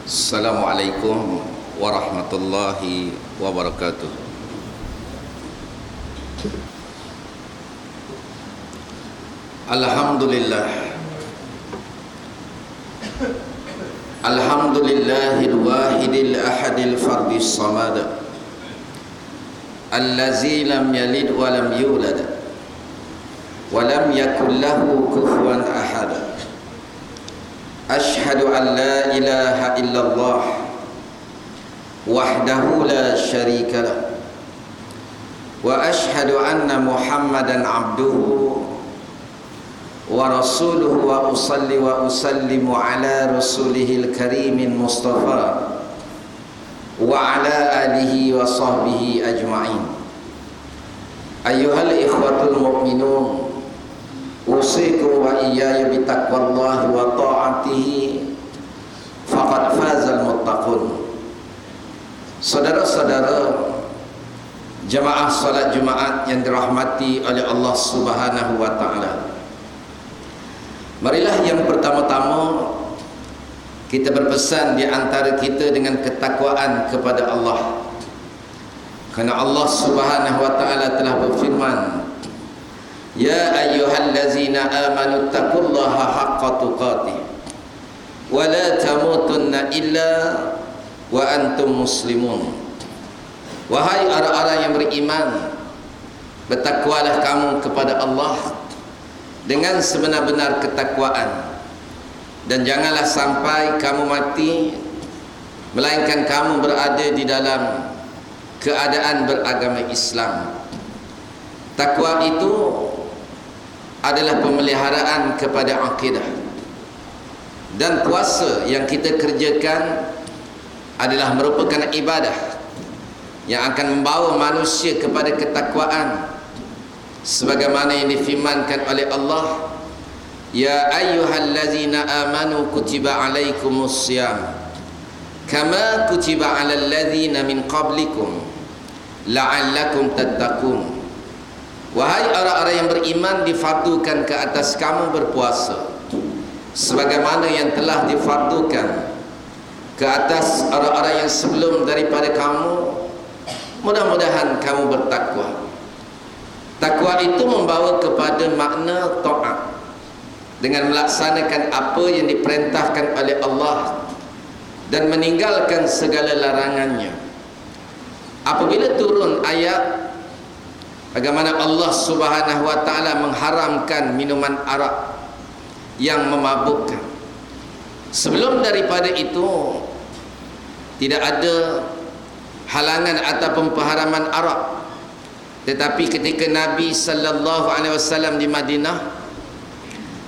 Assalamualaikum warahmatullahi wabarakatuh. Alhamdulillah. Alhamdulillahil wahidil ahadil fardis samad, allazi lam yalid wa lam yulad wa lam yakul lahu kufuwan ahad. Ashhadu an la ilaha illallah wahdahu la syarika lah, wa ashhadu anna Muhammadan abduhu wa rasuluhu, wa usalli wa usallimu ala rasulihil karimin mustafa wa ala alihi wa sahbihi ajma'in. Ayyuhal ikhwatul mu'minun, usikum wa iyaya bitaqwallahi wa ta'atihi, faqad fazal muttaqun. Saudara-saudara jemaah salat Jumaat yang dirahmati oleh Allah Subhanahu wa taala, marilah yang pertama-tama kita berpesan di antara kita dengan ketakwaan kepada Allah. Kerana Allah Subhanahu wa taala telah berfirman, ya ayyuhallazina amanu taqullaha haqqa tuqatih wa la tamutunna illa wa antum muslimun. Wahai orang-orang yang beriman, bertakwalah kamu kepada Allah dengan sebenar-benar ketakwaan, dan janganlah sampai kamu mati melainkan kamu berada di dalam keadaan beragama Islam. Takwa itu adalah pemeliharaan kepada akidah, dan puasa yang kita kerjakan adalah merupakan ibadah yang akan membawa manusia kepada ketakwaan, sebagaimana yang difirmankan oleh Allah, ya ayyuhallazina amanu kutiba alaikumus syiyam kama kutiba alal ladzina min qablikum la'allakum tattaqun. Wahai orang-orang yang beriman, difardukan ke atas kamu berpuasa sebagaimana yang telah difardukan ke atas orang-orang yang sebelum daripada kamu, mudah-mudahan kamu bertakwa. Takwa itu membawa kepada makna taat, dengan melaksanakan apa yang diperintahkan oleh Allah dan meninggalkan segala larangannya. Apabila turun ayat bagaimana Allah Subhanahu wa taala mengharamkan minuman arak yang memabukkan, sebelum daripada itu tidak ada halangan ataupun pengharaman arak. Tetapi ketika Nabi sallallahu alaihi wasallam di Madinah,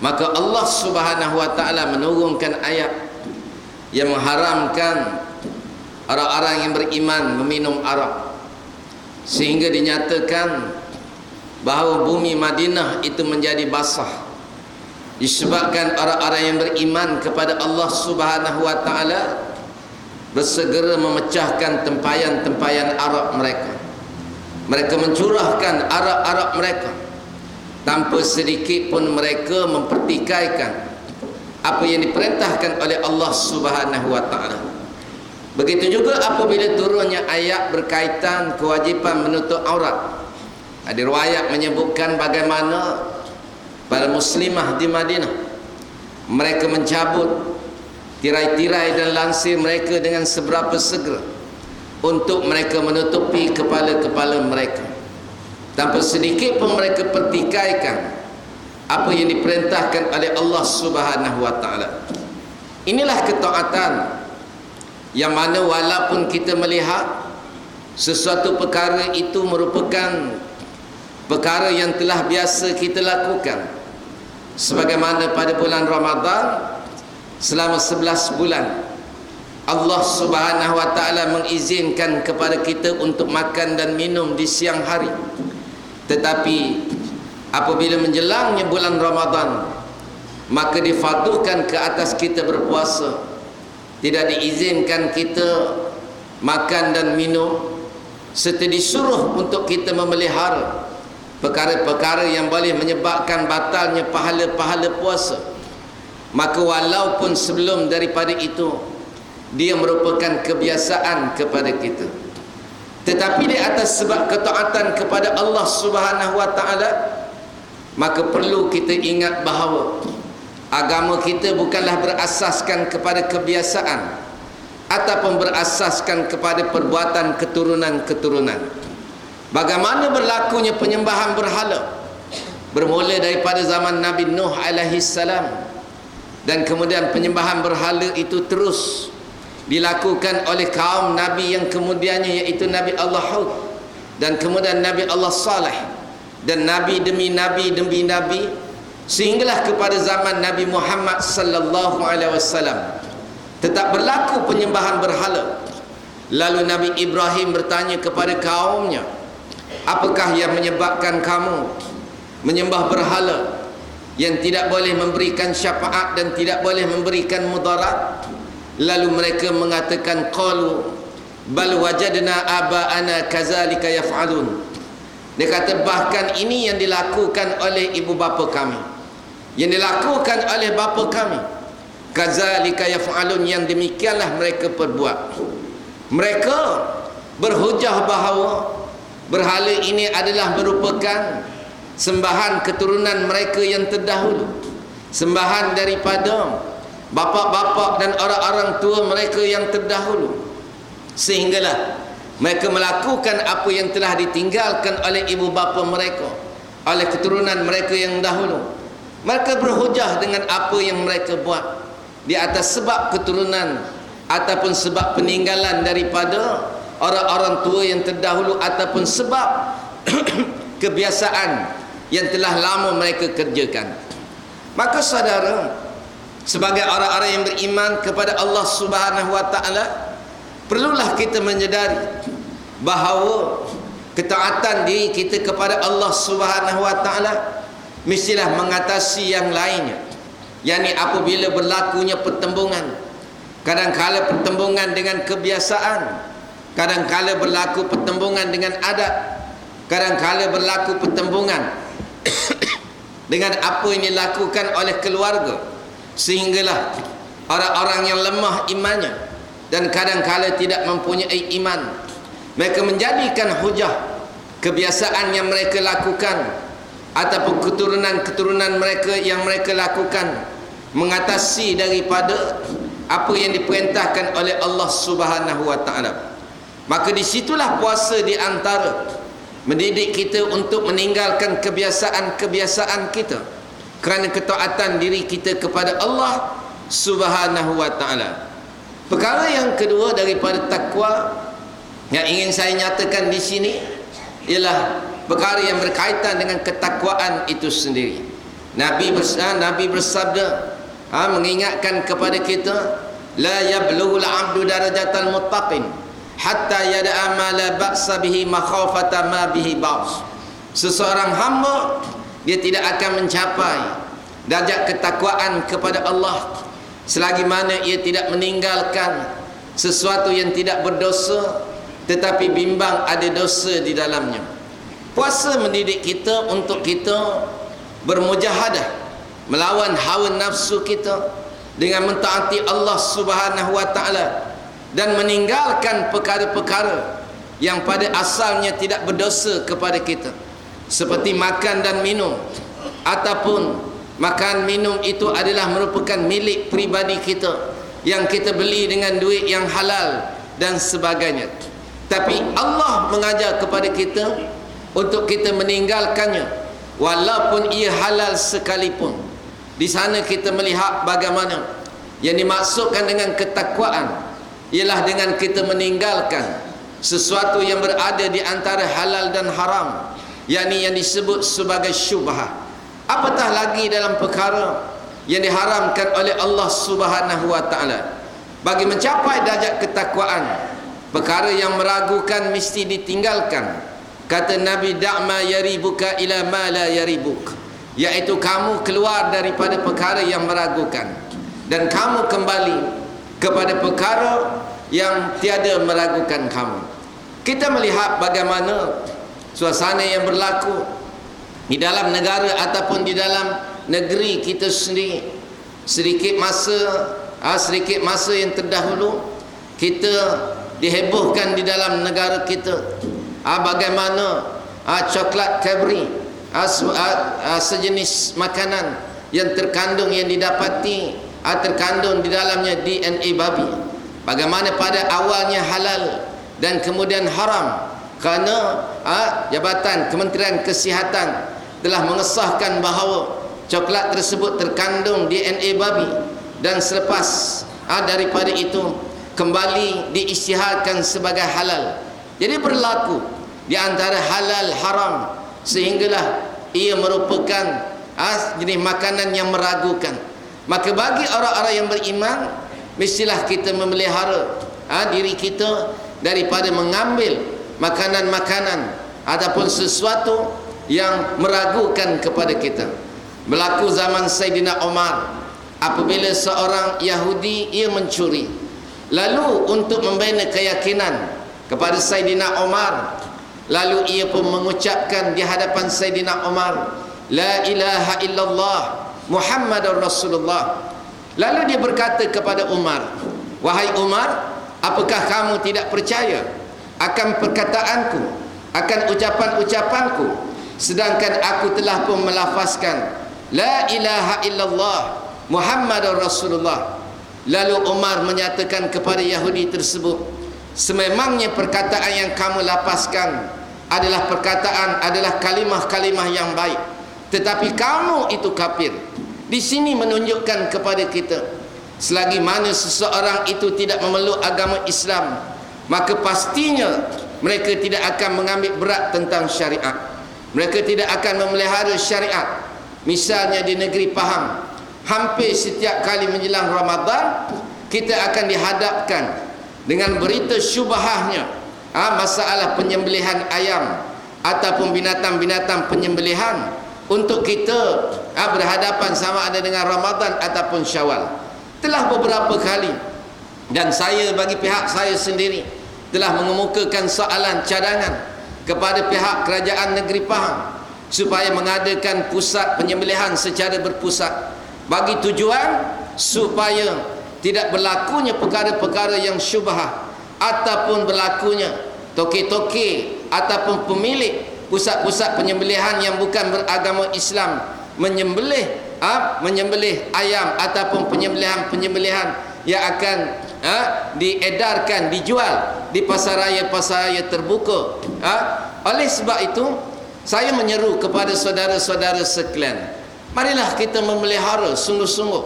maka Allah Subhanahu wa taala menurunkan ayat yang mengharamkan orang-orang yang beriman meminum arak, sehingga dinyatakan bahawa bumi Madinah itu menjadi basah disebabkan orang-orang yang beriman kepada Allah Subhanahu wa taala bersegera memecahkan tempayan-tempayan arak mereka. Mereka mencurahkan arak-arak mereka tanpa sedikit pun mereka mempertikaikan apa yang diperintahkan oleh Allah Subhanahu wa taala. Begitu juga apabila turunnya ayat berkaitan kewajipan menutup aurat. Ada riwayat menyebutkan bagaimana para muslimah di Madinah mereka mencabut tirai-tirai dan lansir mereka dengan seberapa segera untuk mereka menutupi kepala-kepala mereka, tanpa sedikit pun mereka pertikaikan apa yang diperintahkan oleh Allah Subhanahu wa taala. Inilah ketaatan yang mana walaupun kita melihat sesuatu perkara itu merupakan perkara yang telah biasa kita lakukan, sebagaimana pada bulan Ramadan selama 11 bulan Allah Subhanahu wa taala mengizinkan kepada kita untuk makan dan minum di siang hari. Tetapi apabila menjelangnya bulan Ramadan, maka difardukan ke atas kita berpuasa. Tidak diizinkan kita makan dan minum, serta disuruh untuk kita memelihara perkara-perkara yang boleh menyebabkan batalnya pahala-pahala puasa. Maka walaupun sebelum daripada itu dia merupakan kebiasaan kepada kita. Tetapi di atas sebab ketaatan kepada Allah Subhanahu wa taala, maka perlu kita ingat bahawa agama kita bukanlah berasaskan kepada kebiasaan ataupun berasaskan kepada perbuatan keturunan-keturunan. Bagaimana berlakunya penyembahan berhala bermula daripada zaman Nabi Nuh alaihi salam, dan kemudian penyembahan berhala itu terus dilakukan oleh kaum Nabi yang kemudiannya, iaitu Nabi Allah Hud, dan kemudian Nabi Allah Saleh, dan Nabi demi Nabi demi Nabi, sehinggalah kepada zaman Nabi Muhammad sallallahu alaihi wasallam tetap berlaku penyembahan berhala. Lalu Nabi Ibrahim bertanya kepada kaumnya, apakah yang menyebabkan kamu menyembah berhala yang tidak boleh memberikan syafaat dan tidak boleh memberikan mudarat? Lalu mereka mengatakan, qalu bal wajadna aba'ana kazalika yaf'alun. Dia kata, bahkan ini yang dilakukan oleh ibu bapa kami, yang dilakukan oleh bapa kami. Kazalika yaf'alun, yang demikianlah mereka perbuat. Mereka berhujah bahawa berhala ini adalah merupakan sembahan keturunan mereka yang terdahulu, sembahan daripada bapa-bapa dan orang-orang tua mereka yang terdahulu, sehinggalah mereka melakukan apa yang telah ditinggalkan oleh ibu bapa mereka, oleh keturunan mereka yang dahulu. Mereka berhujah dengan apa yang mereka buat di atas sebab keturunan ataupun sebab peninggalan daripada orang-orang tua yang terdahulu, ataupun sebab kebiasaan yang telah lama mereka kerjakan. Maka saudara, sebagai orang-orang yang beriman kepada Allah Subhanahu wa taala, perlulah kita menyedari bahawa ketaatan diri kita kepada Allah Subhanahu wa taala mestilah mengatasi yang lainnya, yakni apabila berlakunya pertembungan, kadang-kala pertembungan dengan kebiasaan, kadang-kala berlaku pertembungan dengan adat, kadang-kala berlaku pertembungan dengan apa yang dilakukan oleh keluarga, sehinggalah orang-orang yang lemah imannya dan kadang-kala tidak mempunyai iman, mereka menjadikan hujah kebiasaan yang mereka lakukan ataupun keturunan-keturunan mereka yang mereka lakukan mengatasi daripada apa yang diperintahkan oleh Allah Subhanahu wa taala. Maka disitulah puasa di antara mendidik kita untuk meninggalkan kebiasaan-kebiasaan kita kerana ketaatan diri kita kepada Allah Subhanahu wa taala. Perkara yang kedua daripada takwa yang ingin saya nyatakan di sini ialah perkara yang berkaitan dengan ketakwaan itu sendiri. Nabi bersabda, mengingatkan kepada kita, la yablughul 'abdu darajatal muttaqin hatta yada'a ma la ba'sa bihi makhafata ma bihi ba's. Seseorang hamba dia tidak akan mencapai darjat ketakwaan kepada Allah selagi mana ia tidak meninggalkan sesuatu yang tidak berdosa tetapi bimbang ada dosa di dalamnya. Puasa mendidik kita untuk kita bermujahadah melawan hawa nafsu kita dengan mentaati Allah Subhanahu wa taala dan meninggalkan perkara-perkara yang pada asalnya tidak berdosa kepada kita, seperti makan dan minum, ataupun makan minum itu adalah merupakan milik pribadi kita yang kita beli dengan duit yang halal dan sebagainya. Tapi Allah mengajar kepada kita untuk kita meninggalkannya walaupun ia halal sekalipun. Di sana kita melihat bagaimana yang dimaksudkan dengan ketakwaan ialah dengan kita meninggalkan sesuatu yang berada di antara halal dan haram, yakni yang disebut sebagai syubhah. Apatah lagi dalam perkara yang diharamkan oleh Allah Subhanahu wa taala. Bagi mencapai darjat ketakwaan, perkara yang meragukan mesti ditinggalkan. Kata Nabi, da'ma yaribuka ila ma la yaribuk, iaitu kamu keluar daripada perkara yang meragukan dan kamu kembali kepada perkara yang tiada meragukan kamu. Kita melihat bagaimana suasana yang berlaku di dalam negara ataupun di dalam negeri kita sendiri. Sedikit masa yang terdahulu kita dihebohkan di dalam negara kita, bagaimana coklat Cadbury, sejenis makanan yang terkandung, yang didapati terkandung di dalamnya DNA babi. Bagaimana pada awalnya halal dan kemudian haram kerana Jabatan Kementerian Kesihatan telah mengesahkan bahawa coklat tersebut terkandung DNA babi, dan selepas daripada itu kembali diisytiharkan sebagai halal. Jadi berlaku di antara halal haram, sehinggalah ia merupakan jenis makanan yang meragukan. Maka bagi orang-orang yang beriman, mestilah kita memelihara diri kita daripada mengambil makanan-makanan ataupun sesuatu yang meragukan kepada kita. Berlaku zaman Saidina Umar, apabila seorang Yahudi ia mencuri, lalu untuk membina keyakinan kepada Saidina Umar, lalu ia pun mengucapkan di hadapan Saidina Umar, la ilaha illallah Muhammadur Rasulullah. Lalu dia berkata kepada Umar, wahai Umar, apakah kamu tidak percaya akan perkataanku, akan ucapan-ucapanku, sedangkan aku telah pun melafazkan la ilaha illallah Muhammadur Rasulullah. Lalu Umar menyatakan kepada Yahudi tersebut, sememangnya perkataan yang kamu lapaskan adalah kalimah-kalimah yang baik, tetapi kamu itu kafir. Di sini menunjukkan kepada kita, selagi mana seseorang itu tidak memeluk agama Islam, maka pastinya mereka tidak akan mengambil berat tentang syariat. Mereka tidak akan memelihara syariat. Misalnya di negeri Pahang, hampir setiap kali menjelang Ramadan, kita akan dihadapkan dengan berita syubhahnya masalah penyembelihan ayam ataupun binatang-binatang penyembelihan, untuk kita berhadapan sama ada dengan Ramadan ataupun Syawal. Telah beberapa kali, dan saya bagi pihak saya sendiri telah mengemukakan soalan cadangan kepada pihak kerajaan negeri Pahang supaya mengadakan pusat penyembelihan secara berpusat, bagi tujuan supaya tidak berlakunya perkara-perkara yang syubhah, ataupun berlakunya toke-toke ataupun pemilik pusat-pusat penyembelihan yang bukan beragama Islam menyembelih ayam ataupun penyembelihan yang akan diedarkan, dijual di pasar raya terbuka. Oleh sebab itu, saya menyeru kepada saudara-saudara sekalian, marilah kita memelihara sungguh-sungguh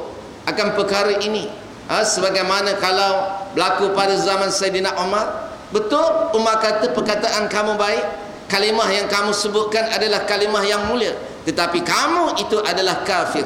akan perkara ini. Sebagaimana kalau berlaku pada zaman Saidina Umar, betul Umar kata perkataan kamu baik, kalimah yang kamu sebutkan adalah kalimah yang mulia, tetapi kamu itu adalah kafir.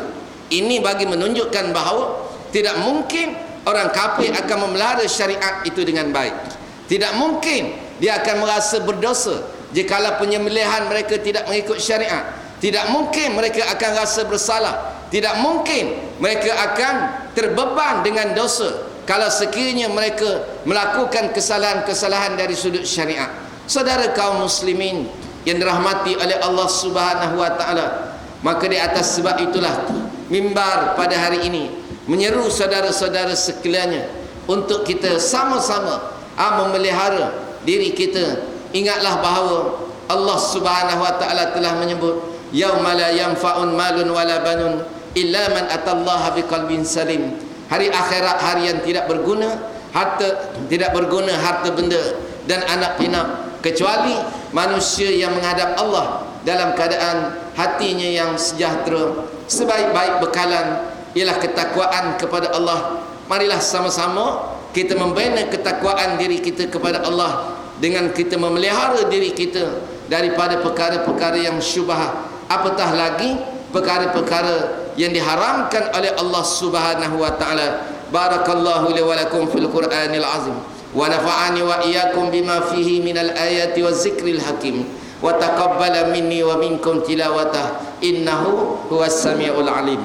Ini bagi menunjukkan bahawa tidak mungkin orang kafir akan memelihara syariat itu dengan baik. Tidak mungkin dia akan merasa berdosa jikalau penyembelihan mereka tidak mengikut syariat. Tidak mungkin mereka akan rasa bersalah. Tidak mungkin mereka akan terbeban dengan dosa kalau sekiranya mereka melakukan kesalahan-kesalahan dari sudut syariat. Saudara kaum muslimin yang dirahmati oleh Allah Subhanahu wa taala, maka di atas sebab itulah mimbar pada hari ini menyeru saudara-saudara sekaliannya untuk kita sama-sama memelihara diri kita. Ingatlah bahawa Allah Subhanahu wa taala telah menyebut, yauma la yanfa'un malun wala banun illa man atallaha biqalbin salim. Hari akhirat, hari yang tidak berguna harta benda dan anak pinak, kecuali manusia yang menghadap Allah dalam keadaan hatinya yang sejahtera. Sebaik-baik bekalan ialah ketakwaan kepada Allah. Marilah sama-sama kita membina ketakwaan diri kita kepada Allah dengan kita memelihara diri kita daripada perkara-perkara yang syubhat, apatah lagi perkara-perkara yang diharamkan oleh Allah Subhanahu wa taala. Barakallahu li wa lakum fil Qur'anil azim wa nafa'ani wa iyyakum bima fihi minal ayati waz zikril hakim wa taqabbala minni wa minkum tilawatah innahu huwas samiul alim.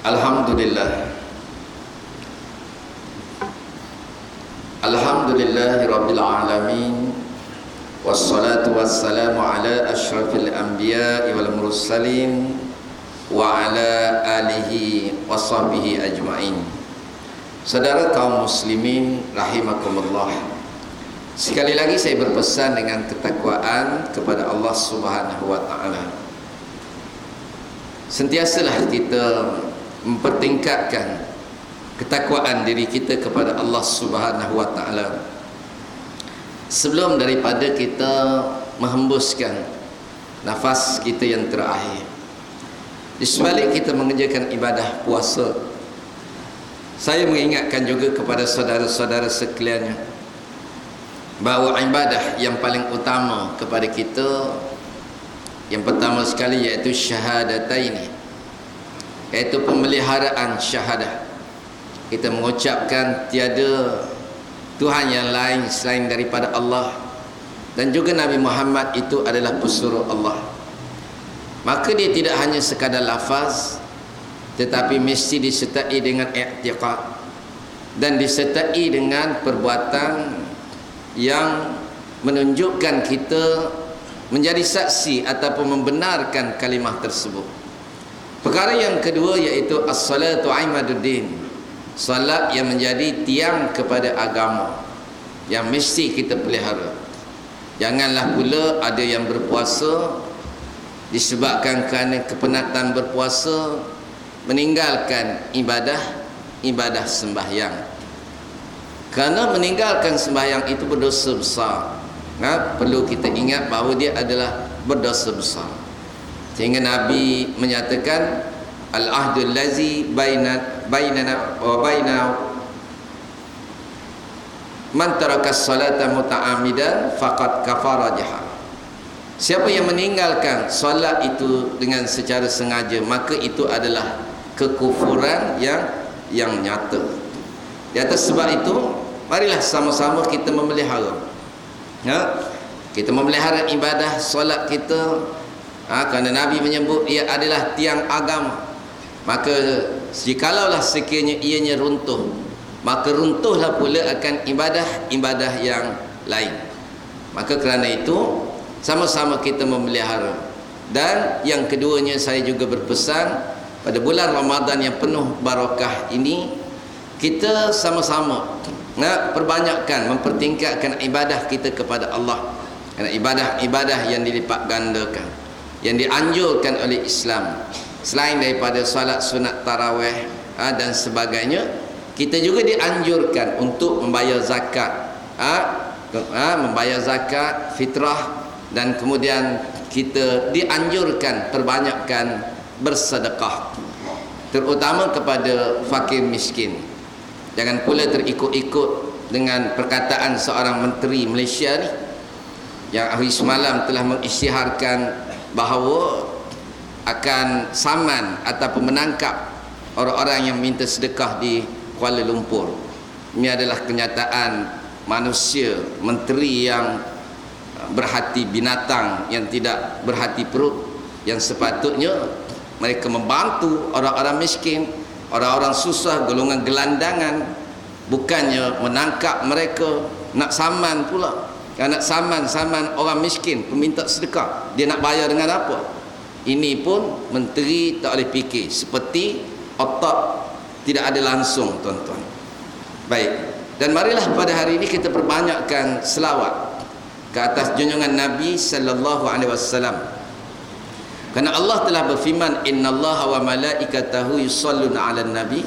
Alhamdulillah. Alhamdulillahi rabbil alamin, wassalatu wassalamu ala asyrafil anbiya'i wal mursalin wa ala alihi wa sahbihi ajma'in. Saudara kaum muslimin rahimakumullah, sekali lagi saya berpesan dengan ketakwaan kepada Allah Subhanahu wa taala. Sentiasalah kita mempertingkatkan ketakwaan diri kita kepada Allah Subhanahu wa taala sebelum daripada kita menghembuskan nafas kita yang terakhir. Di sebalik kita mengerjakan ibadah puasa, saya mengingatkan juga kepada saudara-saudara sekalian bahawa ibadah yang paling utama kepada kita, yang pertama sekali iaitu syahadataini, iaitu pemeliharaan syahadah. Kita mengucapkan tiada Tuhan yang lain selain daripada Allah, dan juga Nabi Muhammad itu adalah pesuruh Allah. Maka dia tidak hanya sekadar lafaz, tetapi mesti disertai dengan i'tiqad dan disertai dengan perbuatan yang menunjukkan kita menjadi saksi ataupun membenarkan kalimah tersebut. Perkara yang kedua iaitu as-salatu imaduddin, salat yang menjadi tiang kepada agama yang mesti kita pelihara. Janganlah pula ada yang berpuasa disebabkan kerana kepenatan berpuasa meninggalkan ibadah sembahyang. Kerana meninggalkan sembahyang itu berdosa besar. Perlu kita ingat bahawa dia adalah berdosa besar. Sehingga Nabi menyatakan al-ahdul lazi bainana wa baina man taraka as-salata muta'ammidan faqad kafara jahar. Siapa yang meninggalkan solat itu dengan secara sengaja, maka itu adalah kekufuran yang nyata. Di atas sebab itu, marilah sama-sama kita memelihara. Kita memelihara ibadah solat kita, kerana Nabi menyebut ia adalah tiang agama. Maka jikalaulah sekiranya ianya runtuh, maka runtuhlah pula akan ibadah yang lain. Maka kerana itu sama-sama kita memelihara. Dan yang keduanya, saya juga berpesan pada bulan Ramadan yang penuh barakah ini, kita sama-sama nak perbanyakkan, mempertingkatkan ibadah kita kepada Allah. Kerana ibadah-ibadah yang dilipat gandakan, yang dianjurkan oleh Islam, selain daripada salat sunat tarawih dan sebagainya, kita juga dianjurkan untuk membayar zakat, membayar zakat fitrah, dan kemudian kita dianjurkan perbanyakkan bersedekah, terutama kepada fakir miskin. Jangan pula terikut-ikut dengan perkataan seorang menteri Malaysia ni, yang hari semalam telah mengisytiharkan bahawa akan saman ataupun menangkap orang-orang yang minta sedekah di Kuala Lumpur. Ini adalah kenyataan manusia, menteri yang berhati binatang, yang tidak berhati perut, yang sepatutnya mereka membantu orang-orang miskin, orang-orang susah, golongan gelandangan, bukannya menangkap mereka, nak saman pula. Nak saman orang miskin, peminta sedekah, dia nak bayar dengan apa? Ini pun menteri tak boleh fikir, seperti otak tidak ada langsung, tuan-tuan. Baik, dan marilah pada hari ini kita perbanyakkan selawat ke atas junjungan Nabi sallallahu alaihi wasallam. Kerana Allah telah berfirman, innallaha wa malaikatahu yusalluna 'alan nabi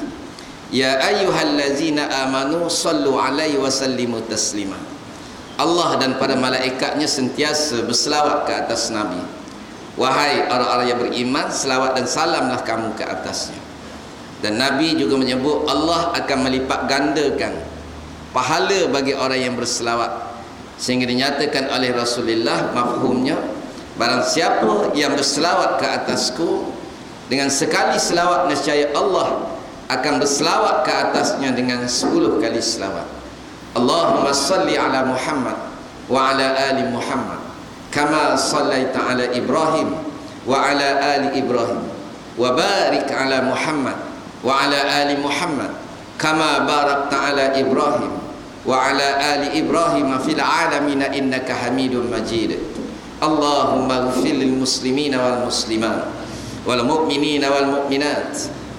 ya ayyuhallazina amanu sallu 'alaihi wa sallimu taslima. Allah dan para malaikatnya sentiasa berselawat ke atas Nabi. Wahai orang-orang yang beriman, selawat dan salamlah kamu ke atasnya. Dan Nabi juga menyebut Allah akan melipat gandakan pahala bagi orang yang berselawat, sehingga dinyatakan oleh Rasulullah, mafhumnya, barang siapa yang berselawat ke atasku dengan sekali selawat, nescaya Allah akan berselawat ke atasnya dengan 10 kali selawat. Allahumma salli ala Muhammad wa ala ali Muhammad kama sallaita ala Ibrahim wa ala ali Ibrahim wa barik ala Muhammad wa ala ali Muhammad kama barakta ala Ibrahim wa ala ali Ibrahim fil alamin innaka Hamidum Majid. Allahumma ighfir lil muslimina wal muslimat wal mu'minina wal mu'minat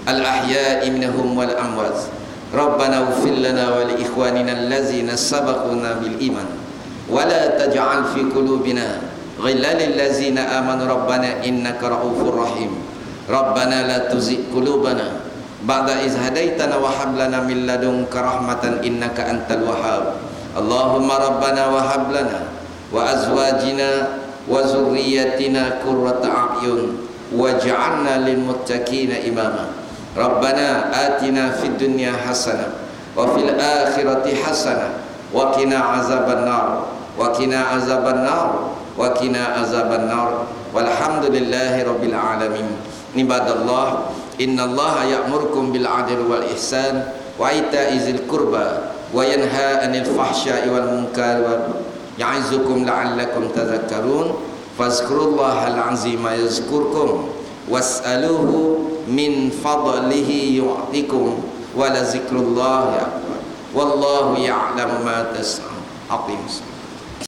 الأحياء منهم والأموات ربنا اغفر لنا ولإخواننا الذين سبقونا بالإيمان ولا تجعل في قلوبنا غلا للذين آمنوا ربنا إنك رؤوف رحيم ربنا لا تزغ قلوبنا بعد إذ هديتنا وهب لنا من لدنك رحمة إنك أنت الوهاب اللهم ربنا وهب لنا وأزواجنا وذريتنا قرة أعين واجعلنا للمتقين إماما ربنا آتنا في الدنيا حسنة وفي الآخرة حسنة وقنا عذاب النار وقنا عذاب النار وقنا عذاب النار والحمد لله رب العالمين عباد الله إن الله يأمركم بالعدل والإحسان وإيتاء ذي القربى وينهى عن الفحشاء والمنكر يعظكم لعلكم تذكرون فاذكروا الله العظيم يذكركم واسألوه من فضله يعطيكم ولذكر الله أكبر والله يعلم ما تصنعون.